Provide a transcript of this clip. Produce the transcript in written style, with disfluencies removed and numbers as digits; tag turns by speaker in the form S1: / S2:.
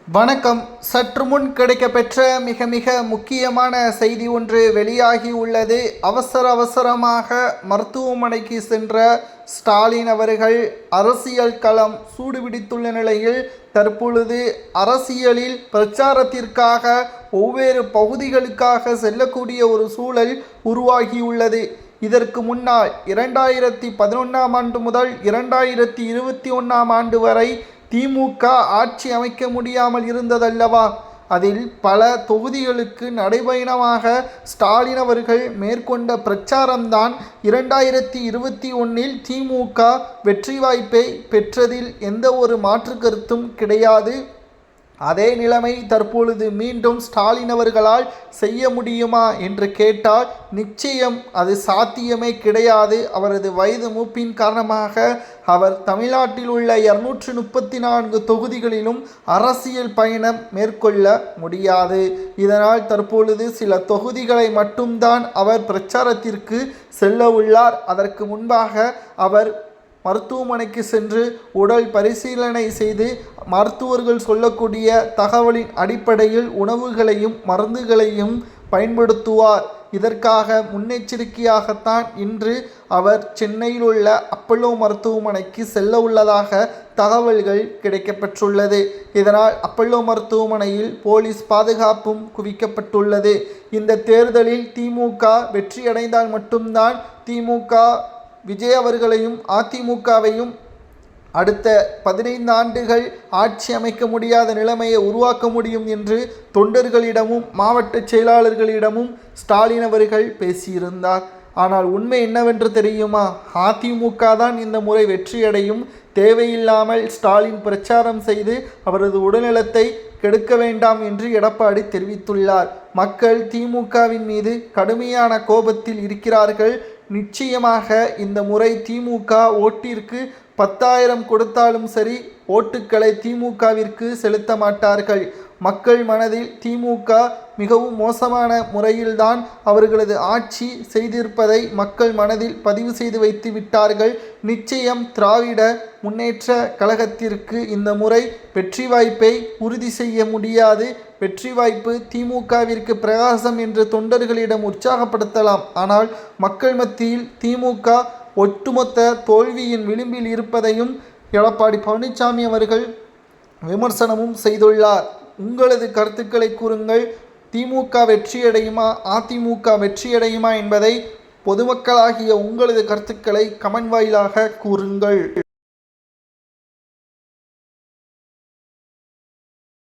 S1: வணக்கம். சற்று முன் கிடைக்கப்பெற்ற மிக மிக முக்கியமான செய்தி ஒன்று வெளியாகி உள்ளது. அவசரமாக மருத்துவமனைக்கு சென்ற ஸ்டாலின் அவர்கள் அரசியல் களம் சூடுபிடித்துள்ள நிலையில் தற்பொழுது அரசியலில் பிரச்சாரத்திற்காக ஒவ்வொரு பகுதிகளுக்காக செல்லக்கூடிய ஒரு சூழல் உருவாகியுள்ளது. இதற்கு முன்னால் 2011ஆம் ஆண்டு முதல் 2021ஆம் ஆண்டு வரை திமுக ஆட்சி அமைக்க முடியாமல் இருந்ததல்லவா? அதில் பல தொகுதிகளுக்கு நடைபயணமாக ஸ்டாலின் அவர்கள் மேற்கொண்ட பிரச்சாரம்தான் 2021இல் திமுக வெற்றி வாய்ப்பை பெற்றதில் எந்த ஒரு மாற்று கருத்தும் கிடையாது. அதே நிலைமை தற்பொழுது மீண்டும் ஸ்டாலின் அவர்களால் செய்ய முடியுமா என்று கேட்டால் நிச்சயம் அது சாத்தியமே கிடையாது. அவரது வயது மூப்பின் காரணமாக அவர் தமிழ்நாட்டில் உள்ள 234 தொகுதிகளிலும் அரசியல் பயணம் மேற்கொள்ள முடியாது. இதனால் தற்பொழுது சில தொகுதிகளை மட்டும்தான் அவர் பிரச்சாரத்திற்கு செல்ல உள்ளார். அதற்கு முன்பாக அவர் மருத்துவமனைக்கு சென்று உடல் பரிசீலனை செய்து மருத்துவர்கள் சொல்லக்கூடிய தகவலின் அடிப்படையில் உணவுகளையும் மருந்துகளையும் பயன்படுத்துவார். இதற்காக முன்னெச்சரிக்கையாகத்தான் இன்று அவர் சென்னையில் உள்ள அப்பல்லோ மருத்துவமனைக்கு செல்ல உள்ளதாக தகவல்கள் கிடைக்கப்பெற்றுள்ளது. இதனால் அப்பல்லோ மருத்துவமனையில் போலீஸ் பாதுகாப்பும் குவிக்கப்பட்டுள்ளது. இந்த தேர்தலில் திமுக வெற்றியடைந்தால் மட்டும்தான் திமுக விஜய் அவர்களையும் அதிமுகவையும் அடுத்த 15 ஆண்டுகள் ஆட்சி அமைக்க முடியாத நிலைமையை உருவாக்க முடியும் என்று தொண்டர்களிடமும் மாவட்ட செயலாளர்களிடமும் ஸ்டாலின் அவர்கள் பேசியிருந்தார். ஆனால் உண்மை என்னவென்று தெரியுமா? அதிமுக தான் இந்த முறை வெற்றியடையும். தேவையில்லாமல் ஸ்டாலின் பிரச்சாரம் செய்து அவரது உடல்நலத்தை கெடுக்க வேண்டாம் என்று எடப்பாடி தெரிவித்துள்ளார். மக்கள் திமுகவின் மீது கடுமையான கோபத்தில் இருக்கிறார்கள். நிச்சயமாக இந்த முறை திமுக ஓட்டிற்கு 10,000 கொடுத்தாலும் சரி ஓட்டுக்களை திமுகவிற்கு செலுத்த மாட்டார்கள். மக்கள் மனதில் திமுக மிகவும் மோசமான முறையில்தான் அவர்களது ஆட்சி செய்திருப்பதை மக்கள் மனதில் பதிவு செய்து வைத்து விட்டார்கள். நிச்சயம் திராவிட முன்னேற்ற கழகத்திற்கு இந்த முறை வெற்றி வாய்ப்பை உறுதி செய்ய முடியாது. வெற்றி வாய்ப்பு திமுகவிற்கு பிரகாசம் என்று தொண்டர்களிடம் உற்சாகப்படுத்தலாம். ஆனால் மக்கள் மத்தியில் திமுக ஒட்டுமொத்த தோல்வியின் விளிம்பில் இருப்பதையும் எடப்பாடி பழனிசாமி அவர்கள் விமர்சனமும் செய்துள்ளார். உங்களது கருத்துக்களை கூறுங்கள். திமுக வெற்றியடையுமா அதிமுக வெற்றியடையுமா என்பதை பொதுமக்களாகிய உங்களது கருத்துக்களை கமெண்ட் வாயிலாக கூறுங்கள்.